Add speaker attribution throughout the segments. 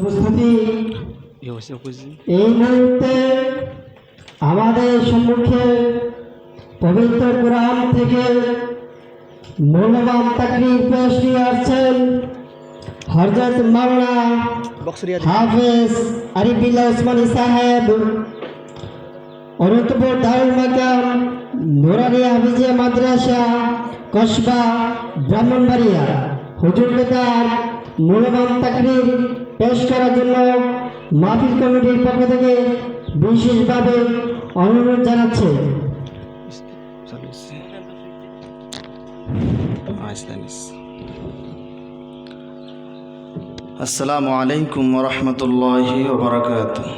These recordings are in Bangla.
Speaker 1: উপস্থিতি এই মুহূর্তে আমাদের সম্মুখে পবিত্র কোরআন থেকে মূল্যবান তাকরীর পেশ নিয়ে আসছেন হযরত মাওলানা হাফেজ আরিফুল্লাহ ওসমানী সাহেব, অনন্তপুর দারুল মাকাম নুরানিয়া হাফিজিয়া মাদ্রাসা কসবা ব্রাহ্মণবাড়িয়া। হুজুরকে তার মূল্যবান তাকরীর পেশ করার জন্য মাহফিল কমিটির পক্ষ থেকে বিশেষভাবে অনুরোধ জানাচ্ছে।
Speaker 2: আসসালামু আলাইকুম ওয়া রাহমাতুল্লাহি ওয়া বারাকাতুহু।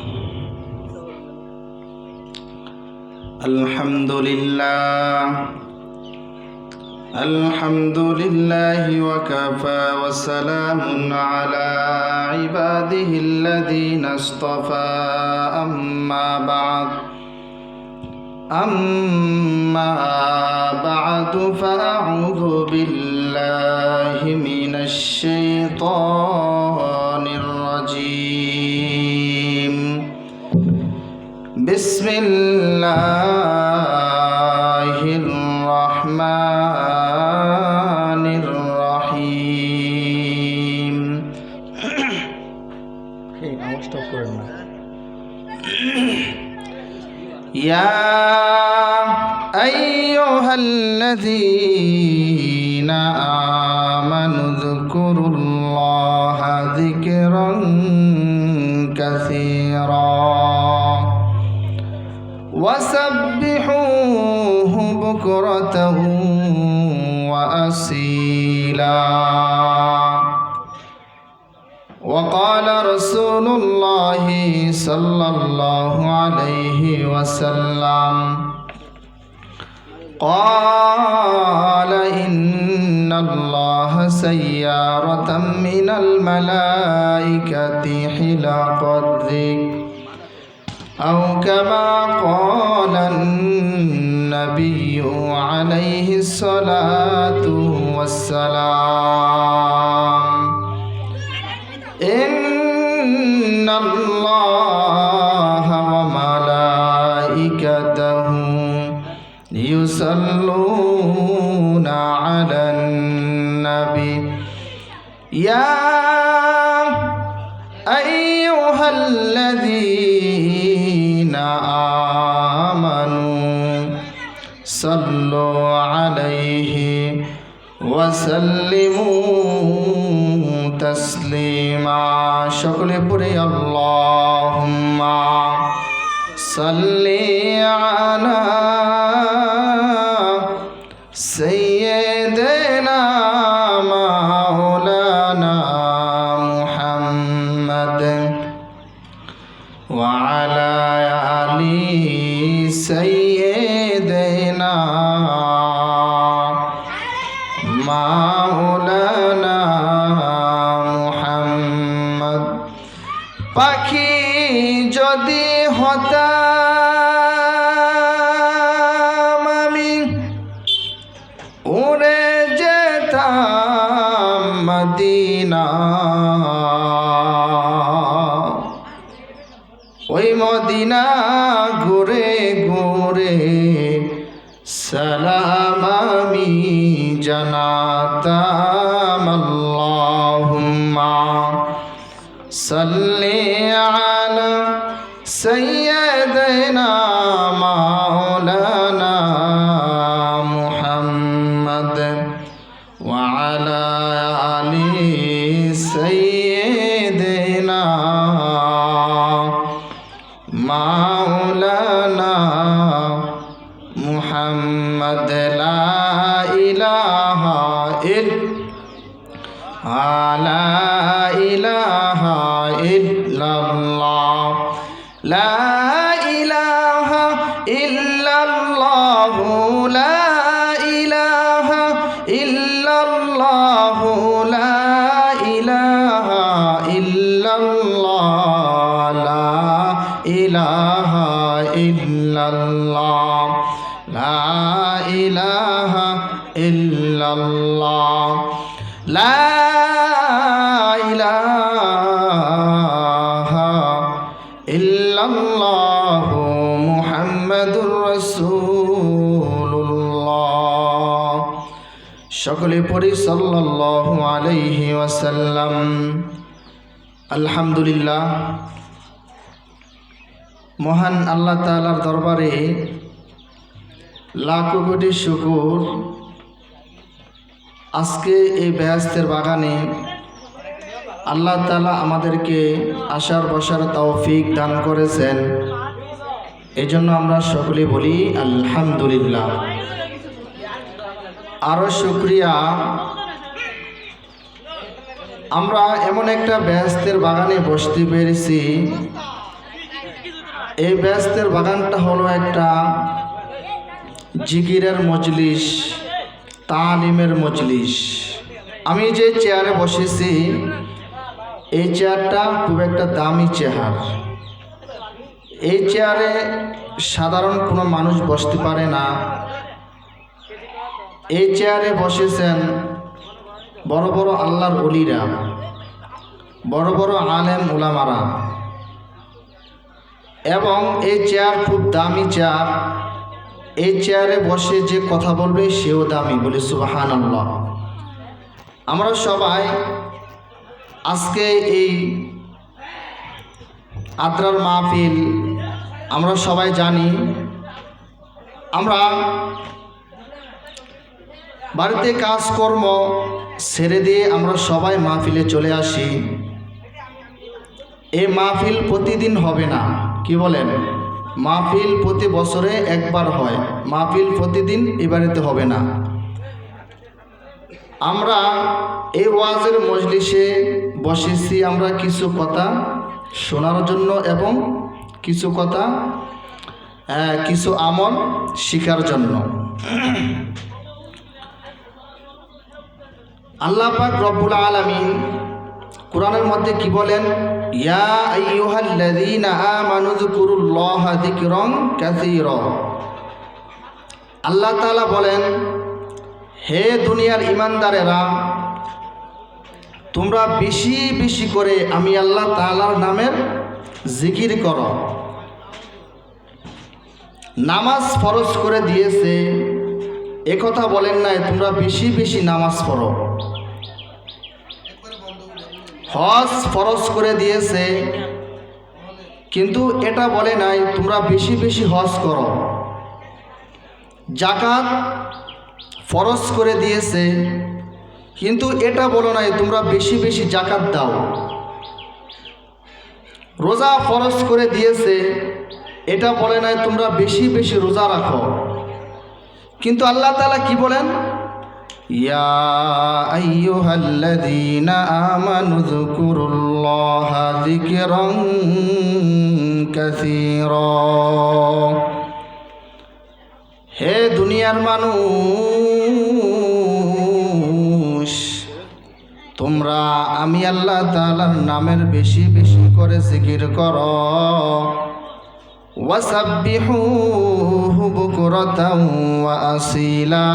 Speaker 2: আলহামদুলিল্লাহি ওয়া কাফা ওয়া সালামুন আলা ইবাদিহিল্লাযীনা ইসতাফা। أما بعد فأعوذ بالله من الشيطان الرجيم. بسم الله الرحمن الرحيم. يا أيها الذين آمنوا اذكروا الله ذكرا كثيرا وسبحوه بكرة وأصيلا. وقال رسول الله صلى الله عليه وسلم قال إن الله سيارة من الملائكة حلق الذكر أو كما قال النبي عليه الصلاة والسلام. إن الله وملائكته يصلون على النبي يا أيها الذين آمنوا صلوا عليه وسلموا تسليما. সকলে পড়ে আল্লাহুম্মা সাল্লি আলা সাইয়্যিদিনা মাওলানা মুহাম্মদ ওয়া আলা আলি সাইয়্যিদিনা মাওলানা মুহাম্মদ. পাখি যদি হতাম আমি উড়ে যেতাম মদিনা, ওই মদিনা ঘুরে ঘুরে সালাম আমি জানাতাম. আল্লাহুম্মা সাল্লি আলা সাইয়্যিদিনা মাওলানা মুহাম্মদ ওয়া আলা আলি সাইয়্যিদিনা মাওলানা মুহাম্মদ. লা ইলাহা ইল্লাল্লাহ লা ইলাহা ইল্লাল্লাহ লা ইলাহা ইল্লাল্লাহ লা ইলাহা ইল্লাল্লাহ লা ইলাহা ইল্লাল্লাহ লা ইলাহা ইল্লাল্লাহ লা ইলাহা ইল্লাল্লাহু মুহাম্মাদুর রাসূলুল্লাহ। সকলে পড়ি সাল্লাল্লাহু আলাইহি ওয়াসাল্লাম। আলহামদুলিল্লাহ, মহান আল্লাহ তাআলার দরবারে লাখো কোটি শুকর। আজকে এই বেহেশতের বাগানে আল্লাহ তাআলা আমাদেরকে আসার বসার তৌফিক দান করেছেন, এই জন্য আমরা সকলে বলি আলহামদুলিল্লাহ। আরও শুকরিয়া, আমরা এমন একটা বেহেশতের বাগানে বসতে পেরেছি। এই বেহেশতের বাগানটা হলো একটা জিকিরের মজলিস, তালিমের মজলিস। আমি যে চেয়ারে বসেছি এই চেয়ারটা খুব একটা দামি চেয়ার। এই চেয়ারে সাধারণ কোনো মানুষ বসতে পারে না। এই চেয়ারে বসেছেন বড় বড় আল্লাহর ওলিরা, বড় বড় আলেম উলামারা, এবং এই চেয়ার খুব দামি চেয়ার। এই চেয়ারে বসে যে কথা বলবে সেও দামি, বলি সুবহানাল্লাহ। আমরা সবাই আজকে এই আদ্রার মাহফিল আমরা সবাই জানি। আমরা বাড়িতে কাজকর্ম ছেড়ে দিয়ে আমরা সবাই মাহফিলে চলে আসি। এই মাহফিল প্রতিদিন হবে না, কি বলেন? মাহফিল প্রতি বছরে একবার হয়, মাহফিল প্রতিদিন এ বাড়িতে হবে না। আমরা এই ওয়াজের মজলিসে বসেছি আমরা কিছু কথা শোনার জন্য এবং কিছু কথা কিছু আমল শিখার জন্য। আল্লাহ পাক রব্বুল আলামিন কোরআনের মধ্যে কি বলেন? ইয়া আইয়ুহাল্লাযীনা আমানু যকুরুল্লাহা যিকরান কাসীরা। আল্লাহ তাআলা বলেন, হে দুনিয়ার ঈমানদারেরা, তোমরা বেশি বেশি করে আমি আল্লাহ তাআলার নামের জিকির করো। নামাজ ফরজ করে দিয়েছে, একথা বলেন নাই তোমরা বেশি বেশি নামাজ পড়ো। হজ ফরজ করে দিয়েছে, কিন্তু এটা বলে নাই তোমরা বেশি বেশি হজ করো। যাকাত ফরজ করে দিয়েছে, কিন্তু এটা বলো নাই তোমরা বেশি বেশি যাকাত দাও। রোজা ফরজ করে দিয়েছে, এটা বলে নাই তোমরা বেশি বেশি রোজা রাখো। কিন্তু আল্লাহ তাআলা কি বলেন? ইয়া আইয়ুহাল্লাযীনা আমানু যকুরুল্লাহা যিকরান কাসীরা। হে দুনিয়ার মানুষ, তোমরা আমি আল্লাহ তাআলার নামের বেশি বেশি করে জিকির করো। ওয়াসাব্বিহুহু বুকরাতাও ওয়া আসীলা।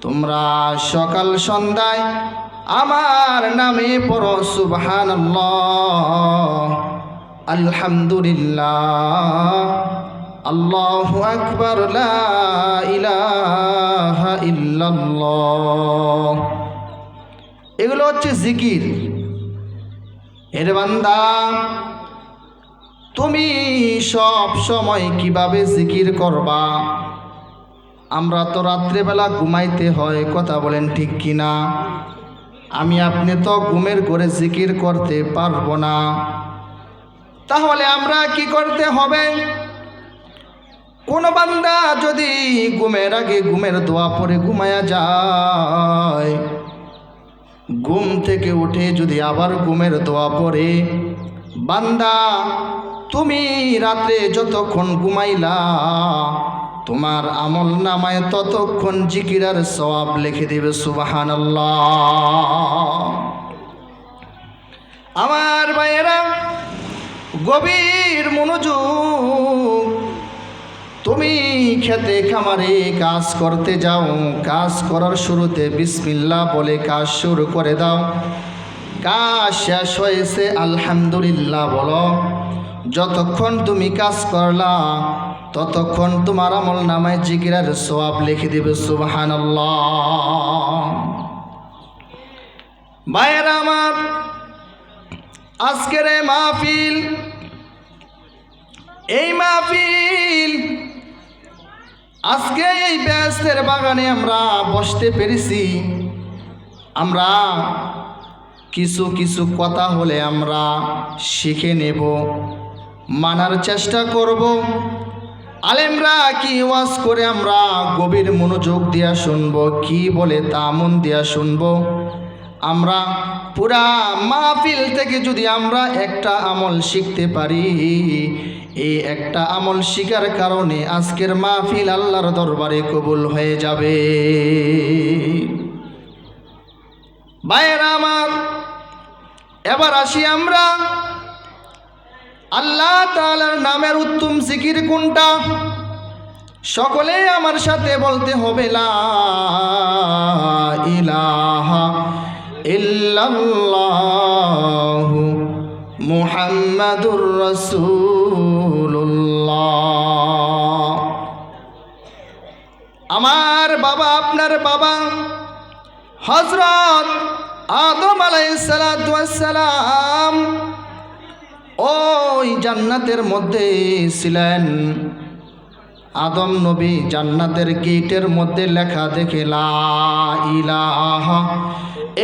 Speaker 2: তোমরা সকাল সন্ধ্যায় আমার নামে পড়ো সুবহানাল্লাহ, আলহামদুলিল্লাহ, আল্লাহু আকবার, লা ইলাহা ইল্লাল্লাহ। এগুলো হচ্ছে জিকির। এর বান্দা, তুমি সব সময় কিভাবে জিকির করবা? আমরা তো রাত্রেবেলা ঘুমাইতে হয়, কথা বলেন ঠিক কিনা? আমি আপনি তো ঘুমের ঘরে জিকির করতে পারবো না। তাহলে আমরা কি করতে হবে? কোন বান্দা যদি ঘুমের আগে ঘুমের দোয়া পড়ে ঘুমায়া যায়, ঘুম থেকে উঠে যদি আবার ঘুমের দোয়া পড়ে, বান্দা তুমি রাত্রে যতক্ষণ ঘুমাইলা তোমার আমল নামায় ততক্ষণ জিকিরের সওয়াব লিখে দেবে। সুবহানাল্লাহ। আমার ভাইয়েরা, গভীর মনোযোগ। তুমি খেতে খামারে কাজ করতে যাও, কাজ করার শুরুতে বিসমিল্লাহ বলে কাজ শুরু করে দাও। কাজ শেষ হয়েছে আলহামদুলিল্লাহ বলো। যতক্ষণ তুমি কাজ করলা ততক্ষণ তোমার আমল নামায় জিকিরের সওয়াব লিখে দিবে। সুবহানাল্লাহ। ভাইয়েরা আমার, আজকের এই মাহফিল, আজকে এই বেহেশতের বাগানে আমরা বসতে পেরেছি। আমরা কিছু কিছু কথা হলে আমরা শিখে নেব, মানার চেষ্টা করব। আলেমরা কি ওয়াজ করে আমরা গভীর মনোযোগ দিয়া শুনবো, কি বলে তা মন দিয়া শুনবো। আমরা পুরা মাহফিল থেকে যদি আমরা একটা আমল শিখতে পারি, এই একটা আমল শিখার কারণে আজকের মাহফিল আল্লাহর দরবারে কবুল হয়ে যাবে। ভাইয়েরা আমার, এবার আসি আমরা আল্লাহ তাআলার নামের উত্তম জিকির কোনটা? সকলে আমার সাথে বলতে হবে, লা ইলাহা ইল্লাল্লাহু মুহাম্মাদুর রাসূলুল্লাহ। আমার বাবা, আপনার বাবা হযরত আদম আলাইহিস সালাতু ওয়াস সালাম ওই জান্নাতের মধ্যে ছিলেন। আদম নবী জান্নাতের গেটের মধ্যে লেখা দেখে লা ইলাহা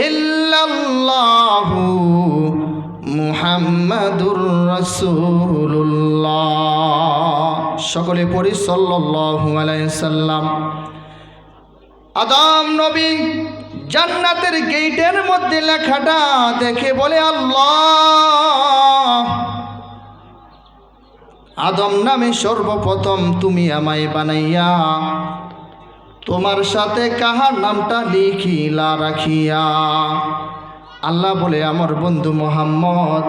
Speaker 2: ইল্লাল্লাহু মুহাম্মাদুর রাসূলুল্লাহ। সকলে পড়ি সাল্লাল্লাহু আলাইহি সাল্লাম। আদম নবী জান্নাতের গেটের মধ্যে লেখাটা দেখে বলে, আল্লাহ, আদম নামে সর্বপ্রথম তুমি আমায় বানাইয়া তোমার সাথে কাহার নামটা লিখিলা রাখিয়া? আল্লাহ বলে, আমার বন্ধু মোহাম্মদ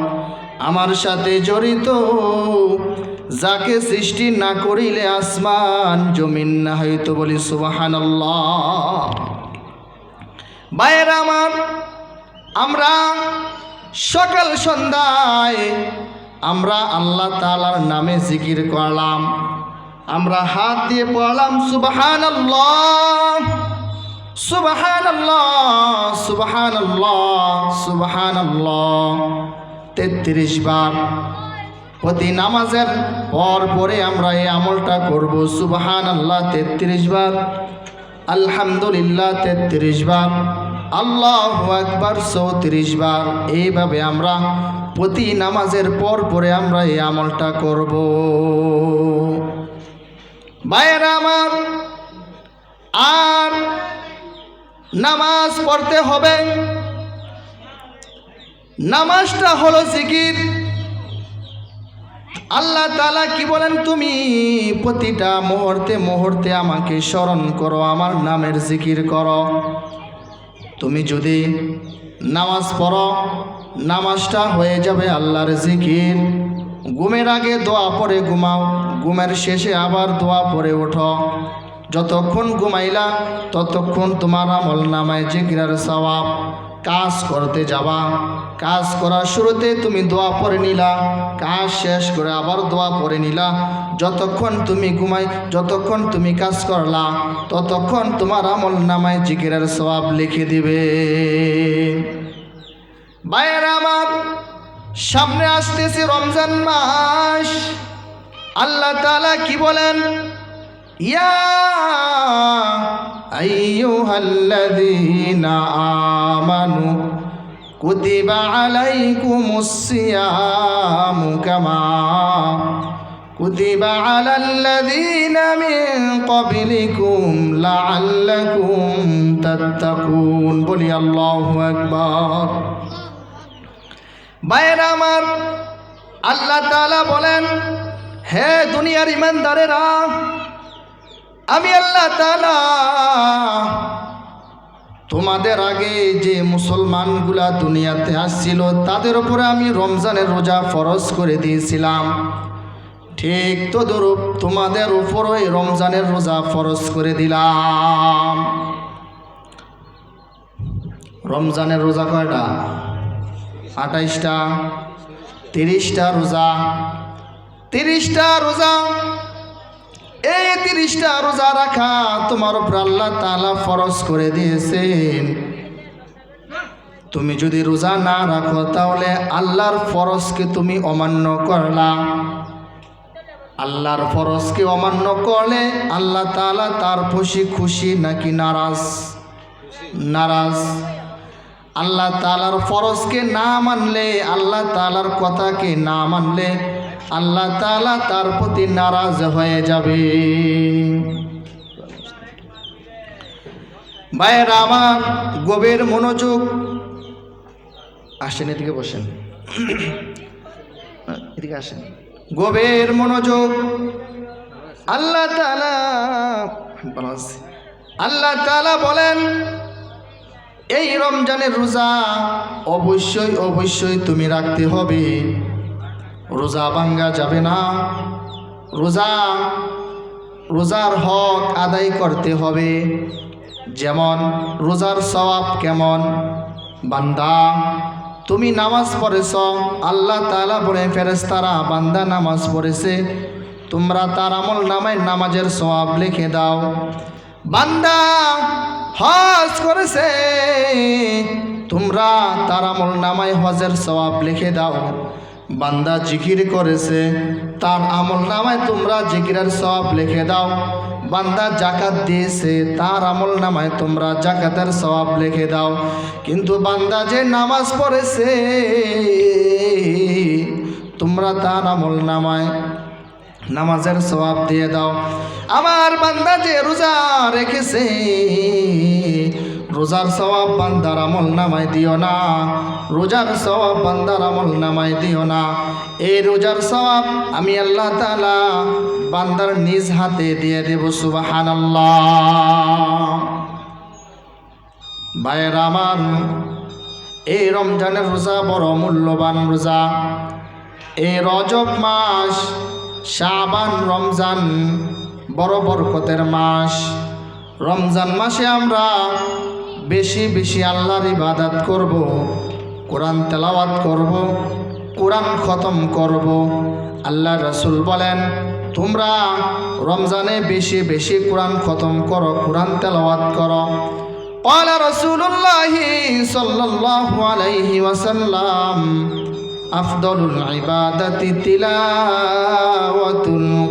Speaker 2: আমার সাথে জড়িত, যাকে সৃষ্টি না করিলে আসমান জমিন না হইতো। বলি সুবহানাল্লাহ। ভাইয়েরা আমার, আমরা সকাল সন্ধ্যায় আমরা আল্লাহ তাআলার নামে জিকির করলাম, আমরা হাত দিয়ে পড়লাম সুবহানাল্লাহ সুবহানাল্লাহ সুবহানাল্লাহ সুবহানাল্লাহ 33 বার। প্রতি নামাজের পরে আমরা এই আমলটা করব। সুবহানাল্লাহ 33 বার, আলহামদুলিল্লাহ 33 বার, আল্লাহু আকবার 34 বার। এইভাবে আমরা প্রতি নামাজের পরে আমরা এই আমলটা করব। ভাইয়েরা আমার, আর নামাজ পড়তে হবে। নামাজটা হলো জিকির। আল্লাহ তাআলা কি বলেন? তুমি প্রতিটা মুহূর্তে মুহূর্তে আমাকে স্মরণ করো, আমার নামের জিকির করো। তুমি যদি নামাজ পড়ো, নামাজটা হয়ে যাবে আল্লাহর জিকির। ঘুমের আগে দোয়া পড়ে ঘুমাও, ঘুমের শেষে আবার দোয়া পড়ে ওঠো। যতক্ষণ ঘুমাইলা ততক্ষণ তোমার আমল নামায় জিকিরের সওয়াব। কাজ করতে যাবা, কাজ করার শুরুতে তুমি দোয়া পড়ে নিলা, কাজ শেষ করে আবার দোয়া পড়ে নিলা। যতক্ষণ তুমি কাজ করলা ততক্ষণ তোমার আমল নামায় জিকিরের সওয়াব লিখে দিবে। ভাইয়েরা আমার, সামনে আসতেছে রমজান মাস। আল্লাহ তাআলা কি বলেন? ইয়া আইয়ুহাল্লাযীনা আমানু কুতিবা আলাইকুমুস সিয়ামু কামা কুতিবা আলাল্লাযীনা মিন ক্বাবলিকুম লাআল্লাকুম তাত্তাকুন। বলি আল্লাহু আকবার। ভাইয়েরা আমার, আল্লাহ তাআলা বলেন, হে দুনিয়ার ইমানদারেরা, আমি আল্লাহ তাআলা তোমাদের আগে যে মুসলমানগুলা দুনিয়াতে আসছিল তাদের উপরে আমি রমজানের রোজা ফরজ করে দিয়েছিলাম। ঠিক তদরূপ তোমাদের উপরও রমজানের রোজা ফরজ করে দিলাম। রমজানের রোজা কয়টা? 28টা, 30টা রোজা। 30টা রোজা, এই 30টা রোজা রাখা তোমার উপর আল্লাহ তাআলা ফরজ করে দিয়েছেন। তুমি যদি রোজা না রাখো তাহলে আল্লাহর ফরজকে তুমি অমান্য করলা। আল্লাহর ফরজকে অমান্য করলে আল্লাহ তাআলা তার খুশি নাকি নারাজ? নারাজ। আল্লাহ তাআলার ফরজকে না মানলে, আল্লাহ তাআলার কথাকে না মানলে আল্লাহ তাআলা তার প্রতি নারাজ হয়ে যাবে। ভাইয়েরা আমার, গভীর মনোযোগ, আসেন এদিকে বসেন, এদিকে আসেন, গভীর মনোযোগ। আল্লাহ তাআলা বলেন এই রমজানের রোজা অবশ্যই অবশ্যই তুমি রাখতে হবে, রোজা ভাঙ্গা যাবে না। রোজার হক আদায় করতে হবে। যেমন রোজার সওয়াব কেমন? বান্দা তুমি নামাজ পড়েছ, আল্লাহ তাআলা বলে ফেরেশতারা বান্দা নামাজ পড়েছে, তোমরা তার আমল নামায় নামাজের সওয়াব লিখে দাও। বান্দা হজ করেছে, তোমরা তার আমল নামায় হজের সওয়াব লিখে দাও। বান্দা জিকির করেছে, তার আমল নামায় তোমরা জিকিরের সওয়াব লিখে দাও। বান্দা জাকাত দিয়েছে, তার আমল নামায় তোমরা জাকাতের সওয়াব লিখে দাও। কিন্তু বান্দা যে নামাজ পড়েছে, তোমরা তার আমল নামায় নামাজের সওয়াব দিয়ে দাও। আমার বান্দা যে রোজা রেখেছে, রোজার সওয়াব বান্দার আমল নামায় দিও না, রোজার সওয়াব বান্দার আমল নামায় দিও না। এই রোজার সওয়াব আমি আল্লাহ তাআলা বান্দার নিজ হাতে দিয়ে দেব। সুবহানাল্লাহ। ভাইয়েরা আমার, এই রমজানের রোজা বড় মূল্যবান রোজা। এই রজব মাস, শাবান, রমজান বড় বরকতের মাস। রমজান মাসে আমরা বেশি বেশি আল্লাহর ইবাদত করব, কোরআন তেলাওয়াত করব, কোরআন খতম করব। আল্লাহ রাসূল বলেন তোমরা রমজানে বেশি বেশি কোরআন খতম করো, কোরআন তেলাওয়াত করো। ক্বালা রাসূলুল্লাহি সাল্লাল্লাহু আলাইহি ওয়াসাল্লাম আফদলুল ইবাদাতি তিলাওয়াতুল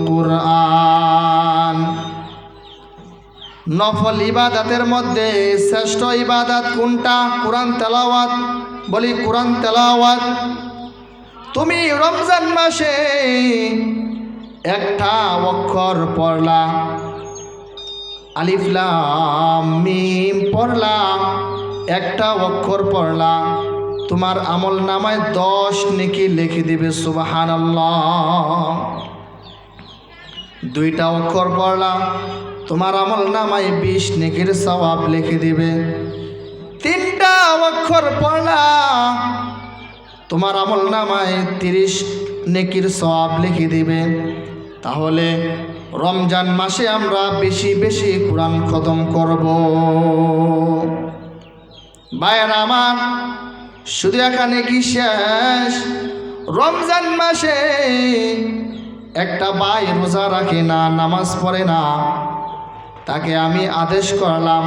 Speaker 2: কুরআন। নফল ইবাদতের মধ্যে শ্রেষ্ঠ ইবাদত কোনটা? কোরআন তেলাওয়াত। বলি কোরআন তেলাওয়াত। তুমি রমজান মাসে একটা অক্ষর পড়লা, আলিফ লাম মিম পড়লা, একটা অক্ষর পড়লা, তোমার আমল নামায় 10 নেকি লিখে দিবে। সুবহানাল্লাহ। 2টা অক্ষর পড়লা, তোমার আমল নামায় 20 নেকির সওয়াব লিখে দিবে। 3টা অক্ষর পড়লা, তোমার আমল নামায় 30 নেকির সওয়াব লিখে দিবে। তাহলে রমজান মাসে আমরা বেশি বেশি কোরআন খতম করব। ভাইয়েরা আমার, শুধু এখানে কি শেষ? রমজান মাসে একটা ভাই রোজা রাখে না, নামাজ পড়ে না, তাকে আমি আদেশ করলাম,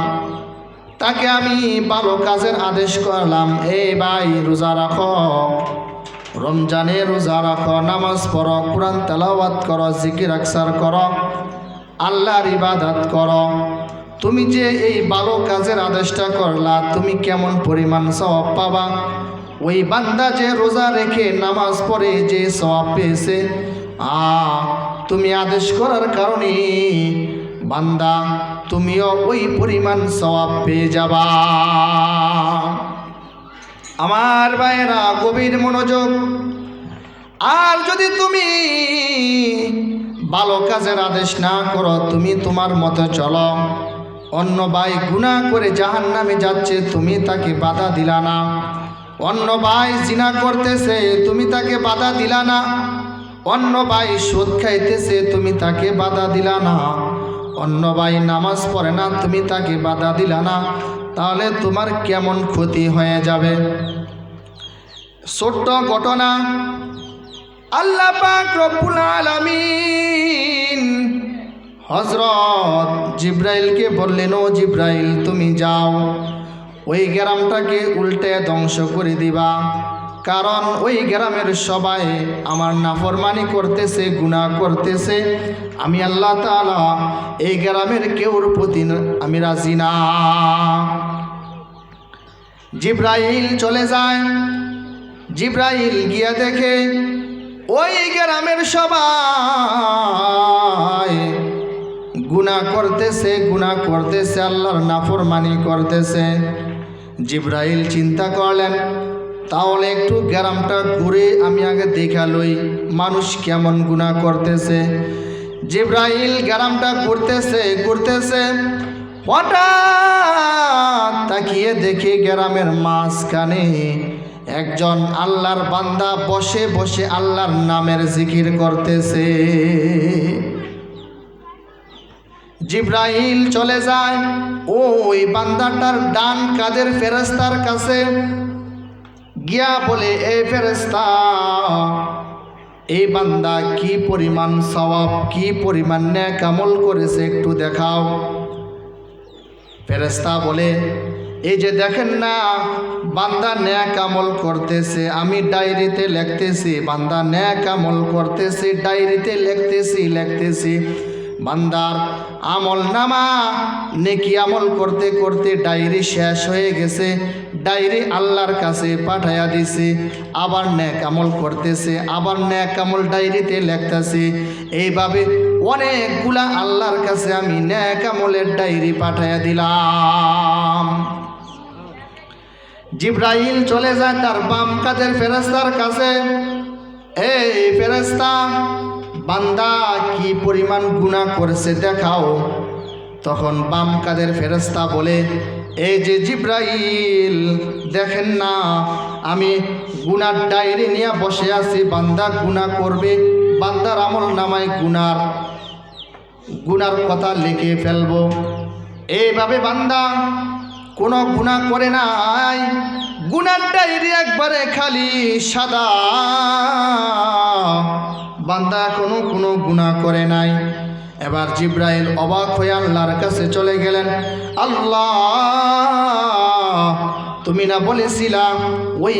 Speaker 2: তাকে আমি ভালো কাজের আদেশ করলাম, এই ভাই রোজা রাখো, রমজানে রোজা রাখো, নামাজ পড়ো, কোরআন তেলাওয়াত করো, জিকির আকসার করো, আল্লাহর ইবাদত করো। তুমি যে এই ভালো কাজের আদেশটা করলা, তুমি কেমন পরিমাণ সওয়াব পাবা? ওই বান্দা যে রোজা রেখে নামাজ পড়ে যে সওয়াব পেয়েছে, তুমি আদেশ করার কারণে বান্দা তুমিও ওই পরিমাণ সওয়াব পেয়ে যাবা। আমার ভাইয়েরা, গভীর মনোযোগ। আর যদি তুমি ভালো কাজের আদেশ না করো, তুমি তোমার মতো চলো, অন্য ভাই গুনাহ করে জাহান্নামে যাচ্ছে, তুমি তাকে বাধা দিলা না। অন্য ভাই জিনা করতেছে, তুমি তাকে বাধা দিলা না। অন্য ভাই সুদ খাইতেছে, তুমি তাকে বাধা দিলা না। অন্য ভাই নামাজ পড়ে না, তুমি তাকে বাধা দিলা না। তাহলে তোমার কেমন ক্ষতি হয়ে যাবে। ছোট্ট ঘটনা, আল্লাহ পাক রব্বুল আলামিন হযরত জিব্রাইলকে বললেন, ও জিব্রাইল তুমি যাও ওই গ্রামটাকে উল্টে ধ্বংস করে দিবা, কারণ ওই গ্রামের সবাই আমার নাফরমানি করতেছে, গুনাহ করতেছে। আমি আল্লাহ তাআলা এই গ্রামের কেউর প্রতি আমি রাজি না। জিব্রাইল চলে যায়। জিব্রাইল গিয়া দেখে ওই গ্রামের সবাই গুনাহ করতেছে, আল্লাহর নাফরমানি করতেছে। জিব্রাইল চিন্তা করলেন, তাহলে একটু গ্রামটা ঘুরে আমি আগে দেখা লই মানুষ কেমন গুনাহ করতেছে। জিব্রাইল গ্রামটা ঘুরতেছে, হঠাৎ তাকিয়ে দেখে গ্রামের মাঝখানে একজন আল্লাহর বান্দা বসে বসে আল্লাহর নামের জিকির করতেছে। জিব্রাইল চলে যায় ওই বান্দাটার ডান কাঁধের ফেরেশতার কাছে গিয়া বলে, এ ফেরেশতা, এই বান্দা কি পরিমাণ সওয়াব, কি পরিমাণ নেক আমল করেছে একটু দেখাও। ফেরেশতা বলে, এই যে দেখেন না বান্দা নেক আমল করতেছে, আমি ডায়েরিতে লিখতেছি, বান্দা নেক আমল করতেছে, ডায়েরিতে লিখতেছি। বান্দার আমল নামা নেকি আমল করতে করতে ডায়েরি শেষ হয়ে গেছে, ডায়েরি আল্লাহর কাছে পাঠাইয়া দিছে। আবার নেক আমল করতেছে, আবার নেক আমল ডায়েরিতে লিখতেছে। এইভাবে অনেকগুলা আল্লাহর কাছে আমি নেক আমলের ডায়েরি পাঠাইয়া দিলাম। জিব্রাইল চলে যায় তার বাম কাঁধের ফেরেশতার কাছে, এই ফেরেশতা, বান্দা কি পরিমাণ গুনাহ করেছে দেখাও। তখন বাম কাঁধের ফেরেশতা বলে, এই যে জিব্রাইল, দেখেন না আমি গুনার ডায়েরি নিয়ে বসে আছি, বান্দা গুনাহ করবে, বান্দার আমল নামায় গুনার কথা লিখে ফেলবো। এইভাবে বান্দা কোনো গুনাহ করে নাই, গুনার ডায়েরি একবারে খালি সাদা, বান্দা কোনো গুনাহ করে নাই। এবার জিব্রাইল অবাক হয়ে আল্লাহর কাছে চলে গেলেন, আল্লাহ তুমি না বলেছিলা ওই